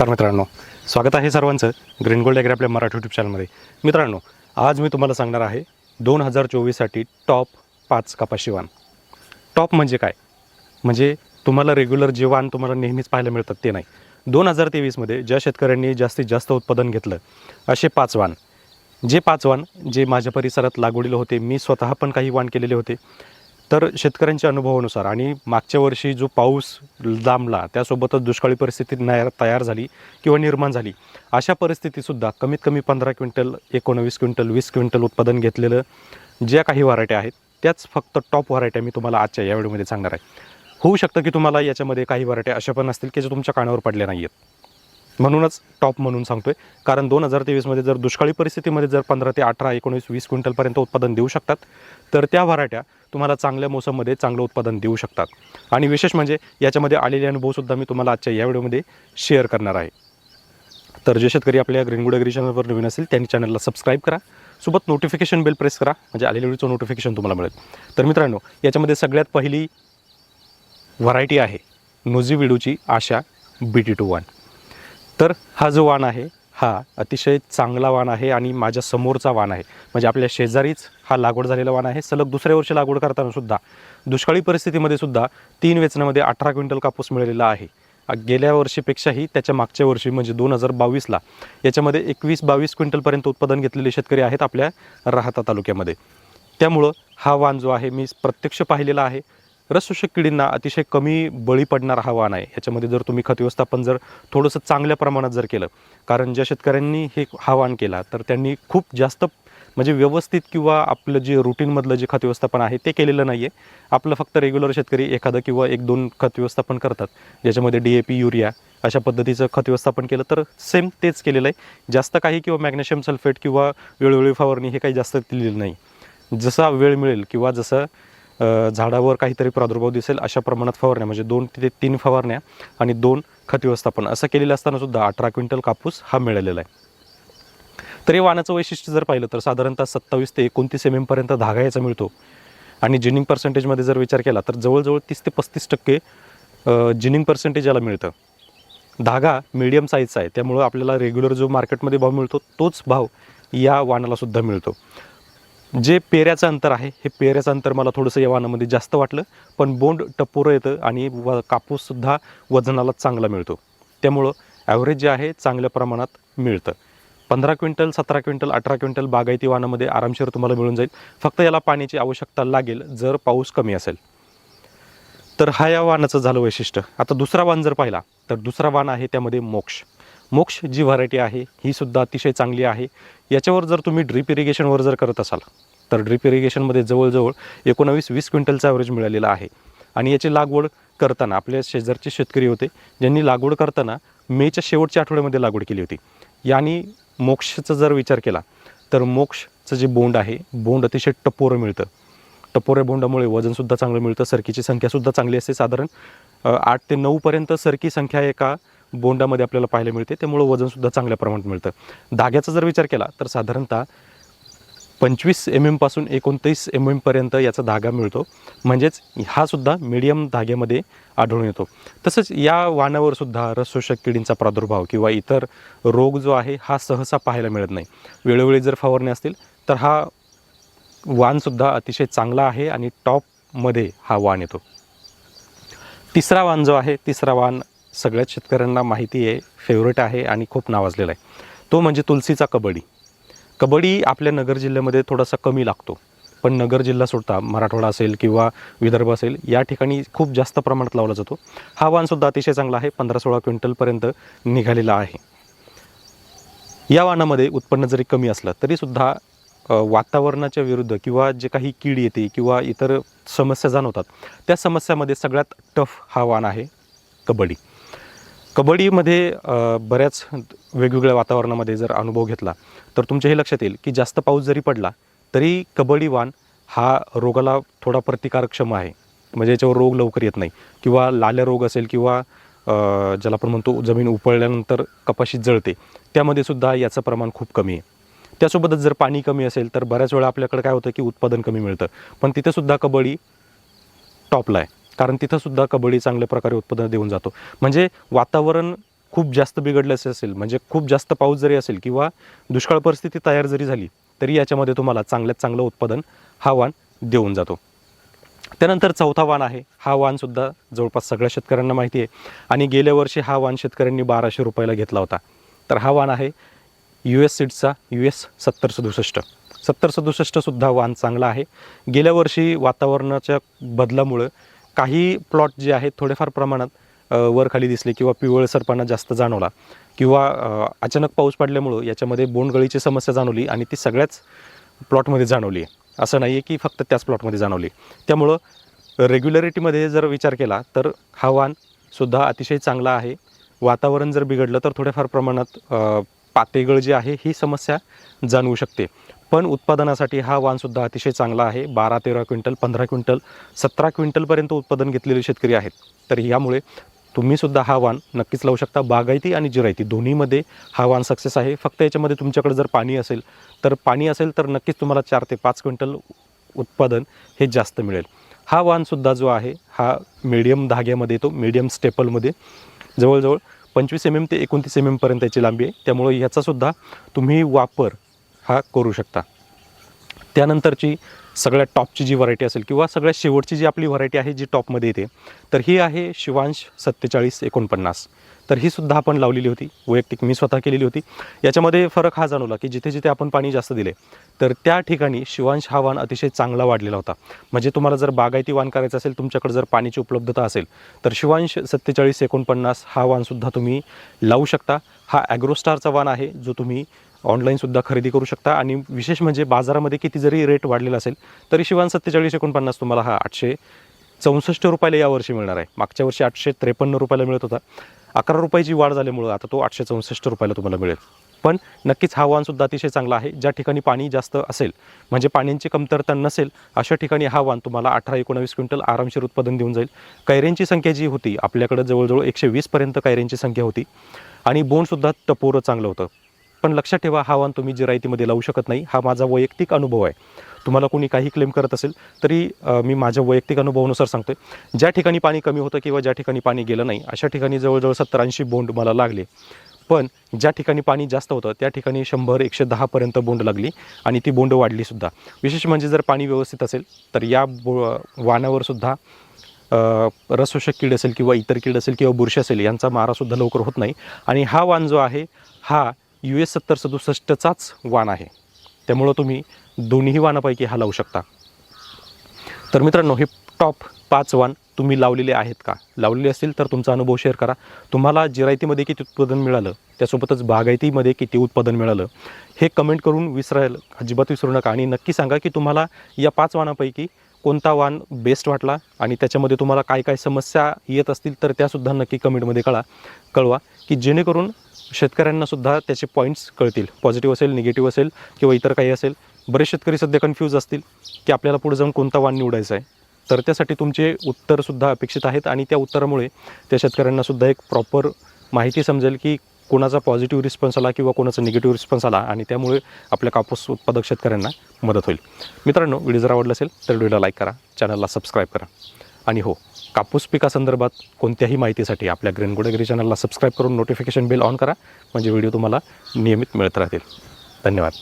नमस्कार मित्रांनो, स्वागत आहे सर्वांचं ग्रीन गोल्ड ॲग्री आपल्या मराठी यूट्यूब चॅनलमध्ये. मित्रांनो, आज मी तुम्हाला सांगणार आहे 2024साठी टॉप 5 कपाशी वाण. टॉप म्हणजे काय? म्हणजे तुम्हाला रेग्युलर जे वाण तुम्हाला नेहमीच पाहायला मिळतात ते नाही. 2023मध्ये ज्या शेतकऱ्यांनी जास्तीत जास्त उत्पादन घेतलं असे 5 वाण. जे 5 वाण जे माझ्या परिसरात लागवडीला होते, मी स्वतः पण काही वाण केलेले होते. तर शेतकऱ्यांच्या अनुभवानुसार आणि मागच्या वर्षी जो पाऊस लांबला त्यासोबतच दुष्काळी परिस्थिती तयार झाली किंवा निर्माण झाली, अशा परिस्थितीतसुद्धा कमीत कमी 15 क्विंटल, 19 क्विंटल, 20 क्विंटल उत्पादन घेतलेलं ज्या काही व्हरायटी आहेत त्याच फक्त टॉप व्हरायटी मी तुम्हाला आजच्या या व्हिडिओमध्ये सांगणार आहे. होऊ शकतं की तुम्हाला याच्यामध्ये काही व्हरायटी अशा पण असतील की जे तुमच्या कानावर पडल्या नाही आहेत, म्हणूनच टॉप म्हणून सांगतोय. कारण 2023मध्ये जर दुष्काळी परिस्थितीमध्ये जर 15 ते 18, 19, 20 क्विंटलपर्यंत उत्पादन देऊ शकतात, तर त्या व्हरायट्या तुम्हाला चांगल्या मोसममध्ये चांगलं उत्पादन देऊ शकतात. आणि विशेष म्हणजे याच्यामध्ये आलेले अनुभवसुद्धा मी तुम्हाला आजच्या या व्हिडिओमध्ये शेअर करणार आहे. तर जे शेतकरी आपल्या ग्रीन गोल्ड ॲग्री चॅनलवर नवीन असेल त्यांनी चॅनलला सबस्क्राईब करा, सोबत नोटिफिकेशन बेल प्रेस करा, म्हणजे आलेल्या व्हिडिओचं नोटिफिकेशन तुम्हाला मिळेल. तर मित्रांनो, याच्यामध्ये सगळ्यात पहिली व्हरायटी आहे नोझीविडूची आशा BT21. तर हा जो वाण आहे हा अतिशय चांगला वाण आहे आणि माझ्या समोरचा वाण आहे, म्हणजे आपल्या शेजारीच हा लागवड झालेला वाण आहे. सलग दुसऱ्या वर्षी लागवड करताना सुद्धा दुष्काळी परिस्थितीमध्ये सुद्धा 3 वेचण्यामध्ये 18 क्विंटल कापूस मिळालेला आहे. गेल्या वर्षीपेक्षाही त्याच्या मागच्या वर्षी म्हणजे 2022ला याच्यामध्ये 21-22 क्विंटलपर्यंत उत्पादन घेतलेले शेतकरी आहेत आपल्या राहाता तालुक्यामध्ये. त्यामुळं हा वाण जो आहे मी प्रत्यक्ष पाहिलेला आहे. रसशोषक किडींना अतिशय कमी बळी पडणारा हा वाण आहे. याच्यामध्ये जर तुम्ही खत व्यवस्थापन जर थोडंसं चांगल्या प्रमाणात जर केलं, कारण ज्या शेतकऱ्यांनी हा वाण केला तर त्यांनी खूप जास्त म्हणजे व्यवस्थित किंवा आपलं जे रुटीनमधलं जे खत व्यवस्थापन आहे ते केलेलं नाही आहे. आपलं फक्त रेग्युलर शेतकरी एखादं किंवा 1-2 खत व्यवस्थापन करतात, ज्याच्यामध्ये DAP, युरिया अशा पद्धतीचं खत व्यवस्थापन केलं तर सेम तेच केलेलं आहे. जास्त काही किंवा मॅग्नेशियम सल्फेट किंवा वेळोवेळी फवारणी हे काही जास्त दिलेलं नाही. जसा वेळ मिळेल किंवा जसं झाडावर काहीतरी प्रादुर्भाव दिसेल अशा प्रमाणात फवारण्या, म्हणजे 2 ते 3 फवारण्या आणि 2 खत व्यवस्थापन असं केलेलं असताना सुद्धा 18 क्विंटल कापूस हा मिळालेला आहे. तर या वाणाचं वैशिष्ट्य जर पाहिलं तर साधारणतः 27 ते 29 mm धागा याचा मिळतो. आणि जिनिंग पर्सेंटेजमध्ये जर विचार केला तर जवळजवळ 30 ते 35% जिनिंग पर्सेंटेज याला मिळतं. धागा मीडियम साईजचा आहे, त्यामुळं आपल्याला रेग्युलर जो मार्केटमध्ये भाव मिळतो तोच भाव या वाणालासुद्धा मिळतो. जे पेऱ्याचं अंतर आहे हे पेऱ्याचं अंतर मला थोडंसं या वाणामध्ये जास्त वाटलं, पण बोंड टपोरं येतं आणि कापूससुद्धा वजनाला चांगला मिळतो. त्यामुळं ॲव्हरेज जे आहे चांगल्या प्रमाणात मिळतं. 15 क्विंटल, 17 क्विंटल, 18 क्विंटल बागायती वाणामध्ये आरामशीर तुम्हाला मिळून जाईल. फक्त याला पाण्याची आवश्यकता लागेल जर पाऊस कमी असेल तर. हा या वाणाचं झालं वैशिष्ट्य. आता दुसरा वाण जर पाहिला तर दुसरा वाण आहे त्यामध्ये मोक्ष जी व्हरायटी आहे ही सुद्धा अतिशय चांगली आहे. याच्यावर जर तुम्ही ड्रीप इरिगेशनवर जर करत असाल तर ड्रीप इरिगेशनमध्ये जवळजवळ 19-20 क्विंटलचा ॲव्हरेज मिळालेला आहे. आणि याची लागवड करताना आपल्या शेजारचे शेतकरी होते ज्यांनी लागवड करताना मेच्या शेवटच्या आठवड्यामध्ये लागवड केली होती. यानी मोक्षचा जर विचार केला तर मोक्षचं जे बोंड आहे, बोंड अतिशय टपोरं मिळतं. टपोऱ्या बोंडामुळे वजनसुद्धा चांगलं मिळतं. सरकीची संख्यासुद्धा चांगली असते. साधारण 8 ते 9पर्यंत सरकी संख्या एका बोंडामध्ये आपल्याला पाहायला मिळते, त्यामुळं वजनसुद्धा चांगल्या प्रमाणात मिळतं. धाग्याचा जर विचार केला तर साधारणतः 25 mm पासून 29 mm पर्यंत याचा धागा मिळतो, म्हणजेच हा सुद्धा मीडियम धाग्यामध्ये आढळून येतो. तसंच या वाणावर सुद्धा रसशोषक किडींचा प्रादुर्भाव किंवा इतर रोग जो आहे हा सहसा पाहायला मिळत नाही. वेळोवेळी जर फवारणी असतील तर हा वाणसुद्धा अतिशय चांगला आहे आणि टॉपमध्ये हा वाण येतो. तिसरा वाण जो आहे, तिसरा वाण सगळ्याच शेतकऱ्यांना माहिती आहे, फेवरेट आहे आणि खूप नावाजलेला आहे. तो म्हणजे तुलसीचा कबड्डी. कबड्डी आपल्या नगर जिल्ह्यामध्ये थोडासा कमी लागतो, पण नगर जिल्हा सोडता मराठवाडा असेल किंवा विदर्भ असेल या ठिकाणी खूप जास्त प्रमाणात लावला जातो. हा वाणसुद्धा अतिशय चांगला आहे. 15-16 क्विंटलपर्यंत निघालेला आहे. या वाणामध्ये उत्पन्न जरी कमी असलं तरीसुद्धा वातावरणाच्या विरुद्ध किंवा जे काही कीड येते किंवा इतर समस्या जाणवतात त्या समस्यामध्ये सगळ्यात टफ हा वाण आहे कबड्डी. कबड्डीमध्ये बऱ्याच वेगवेगळ्या वातावरणामध्ये जर अनुभव घेतला तर तुमच्या हे लक्षात येईल की जास्त पाऊस जरी पडला तरी कबड्डी वाण हा रोगाला थोडा प्रतिकारक्षम आहे. म्हणजे याच्यावर रोग लवकर येत नाही किंवा लाल्या रोग असेल किंवा ज्याला आपण म्हणतो जमीन उपळल्यानंतर कपाशी जळते, त्यामध्ये सुद्धा याचं प्रमाण खूप कमी आहे. त्यासोबतच जर पाणी कमी असेल तर बऱ्याच वेळा आपल्याकडे काय होतं की उत्पादन कमी मिळतं, पण तिथेसुद्धा कबड्डी टॉपला आहे. कारण तिथंसुद्धा कबड्डी चांगल्या प्रकारे उत्पादन देऊन जातो. म्हणजे वातावरण खूप जास्त बिघडलं असेल, म्हणजे खूप जास्त पाऊस जरी असेल किंवा दुष्काळ परिस्थिती तयार जरी झाली तरी याच्यामध्ये तुम्हाला चांगल्यात चांगलं उत्पादन हा वाण देऊन जातो. त्यानंतर चौथा वाण आहे. हा वाणसुद्धा जवळपास सगळ्या शेतकऱ्यांना माहिती आहे आणि गेल्या वर्षी हा वाण शेतकऱ्यांनी 1200 रुपयाला घेतला होता. तर हा वाण आहे US सीड्सचा US 7067. 7067 सुद्धा वाण चांगला आहे. गेल्या वर्षी वातावरणाच्या बदलामुळं काही प्लॉट जे आहेत थोडेफार प्रमाणात वर खाली दिसले किंवा पिवळसरपणा जास्त जाणवला किंवा अचानक पाऊस पडल्यामुळं याच्यामध्ये बोंडगळीची समस्या जाणवली आणि ती सगळ्याच प्लॉटमध्ये जाणवली आहे. असं नाही आहे की फक्त त्याच प्लॉटमध्ये जाणवली. त्यामुळं रेग्युलरिटीमध्ये जर विचार केला तर हा वाणसुद्धा अतिशय चांगला आहे. वातावरण जर बिघडलं तर थोड्याफार प्रमाणात पातेगळ जी आहे ही समस्या जाणवू शकते. पण उत्पादनासाठी हा वाणसुद्धा अतिशय चांगला आहे. 12-13 क्विंटल, 15 क्विंटल, 17 क्विंटलपर्यंत उत्पादन घेतलेले शेतकरी आहेत. तर यामुळे तुम्हीसुद्धा हा वाण नक्कीच लावू शकता. बागायती आणि जिरायती दोन्हीमध्ये हा वाण सक्सेस आहे. फक्त याच्यामध्ये तुमच्याकडे जर पाणी असेल तर नक्कीच तुम्हाला 4 ते 5 क्विंटल उत्पादन हे जास्त मिळेल. हा वाणसुद्धा जो आहे हा मीडियम धाग्यामध्ये येतो, मीडियम स्टेपलमध्ये जवळजवळ 25 mm ते 29 mm पर्यंत याची लांबी आहे. त्यामुळे याचासुद्धा तुम्ही वापर हा करू शकता. त्यानंतरची सगळ्यात टॉपची जी व्हरायटी असेल किंवा सगळ्यात शेवटची जी आपली व्हरायटी आहे जी टॉपमध्ये येते तर ही आहे शिवांश 4749. तर ही सुद्धा आपण लावलेली होती, वैयक्तिक मी स्वतः केलेली होती. याच्यामध्ये फरक हा जाणवला की जिथे जिथे आपण पाणी जास्त दिले तर त्या ठिकाणी शिवांश हा वाण अतिशय चांगला वाढलेला होता. म्हणजे तुम्हाला जर बागायती वाण करायचं असेल, तुमच्याकडे जर पाण्याची उपलब्धता असेल तर शिवांश 4749 हा वाणसुद्धा तुम्ही लावू शकता. हा ॲग्रोस्टारचा वाण आहे जो तुम्ही ऑनलाईनसुद्धा खरेदी करू शकता आणि विशेष म्हणजे बाजारामध्ये किती जरी रेट वाढलेला असेल तरी शिवांश 4749 तुम्हाला हा 864 रुपयाला यावर्षी मिळणार आहे. मागच्या वर्षी 853 रुपयाला मिळत होता. 11 रुपयाची वाढ झाल्यामुळं आता तो 864 रुपयाला तुम्हाला मिळेल. पण नक्कीच हा वाणसुद्धा अतिशय चांगला आहे. ज्या ठिकाणी पाणी जास्त असेल, म्हणजे पाण्याची कमतरता नसेल अशा ठिकाणी हा वाण तुम्हाला 18-19 क्विंटल आरामशीर उत्पादन देऊन जाईल. कैऱ्यांची संख्या जी होती आपल्याकडं जवळजवळ 120 पर्यंत कैऱ्यांची संख्या होती आणि बोंडसुद्धा टपोरं चांगलं होतं. पण लक्षात ठेवा हा वाण तुम्ही जिरायतीमध्ये लावू शकत नाही. हा माझा वैयक्तिक अनुभव आहे. तुम्हाला कोणी काही क्लेम करत असेल तरी मी माझ्या वैयक्तिक अनुभवानुसार सांगतोय. ज्या ठिकाणी पाणी कमी होतं किंवा ज्या ठिकाणी पाणी गेलं नाही अशा ठिकाणी जवळजवळ 70-80 बोंड मला लागले. पण ज्या ठिकाणी पाणी जास्त होतं त्या ठिकाणी 100-110 पर्यंत बोंड लागली आणि ती बोंड वाढलीसुद्धा. विशेष म्हणजे जर पाणी व्यवस्थित असेल तर या वाणावर सुद्धा रसशोषक कीड असेल किंवा इतर कीड असेल किंवा बुरशी असेल यांचा मारासुद्धा लवकर होत नाही. आणि हा वाण जो आहे हा US 7067चाच वाण आहे. त्यामुळं तुम्ही दोन्ही वाणापैकी हा लावू शकता. तर मित्रांनो, हे टॉप 5 वाण तुम्ही लावलेले आहेत का? लावलेले असतील तर तुमचा अनुभव शेअर करा. तुम्हाला जिरायतीमध्ये किती उत्पादन मिळालं, त्यासोबतच बागायतीमध्ये किती उत्पादन मिळालं हे कमेंट करून अजिबात विसरू नका. आणि नक्की सांगा की तुम्हाला या 5 वाणापैकी कोणता वाण बेस्ट वाटला आणि त्याच्यामध्ये तुम्हाला काय काय समस्या येत असतील तर त्यासुद्धा नक्की कमेंटमध्ये कळवा की जेणेकरून शेतकऱ्यांनासुद्धा त्याचे पॉईंट्स कळतील. पॉझिटिव्ह असेल, निगेटिव्ह असेल किंवा इतर काही असेल. बरेच शेतकरी सध्या कन्फ्यूज असतील की आपल्याला पुढे जाऊन कोणता वाण निवडायचा आहे. तर त्यासाठी तुमचे उत्तरसुद्धा अपेक्षित आहेत आणि त्या उत्तरामुळे त्या शेतकऱ्यांनासुद्धा एक प्रॉपर माहिती समजेल की कोणाचा पॉझिटिव्ह रिस्पॉन्स आला किंवा कोणाचा निगेटिव्ह रिस्पॉन्स आला आणि त्यामुळे आपल्या कापूस उत्पादक शेतकऱ्यांना मदत होईल. मित्रांनो, व्हिडिओ जर आवडला असेल तर व्हिडिओला लाईक करा, चॅनलला सबस्क्राईब करा आणि हो, कापूस पिकासंदर्भात कोणत्याही माहितीसाठी आपल्या ग्रीन गोल्ड ॲग्री चॅनलला सबस्क्राईब करून नोटिफिकेशन बेल ऑन करा. म्हणजे व्हिडिओ तुम्हाला नियमित मिळत राहतील. धन्यवाद.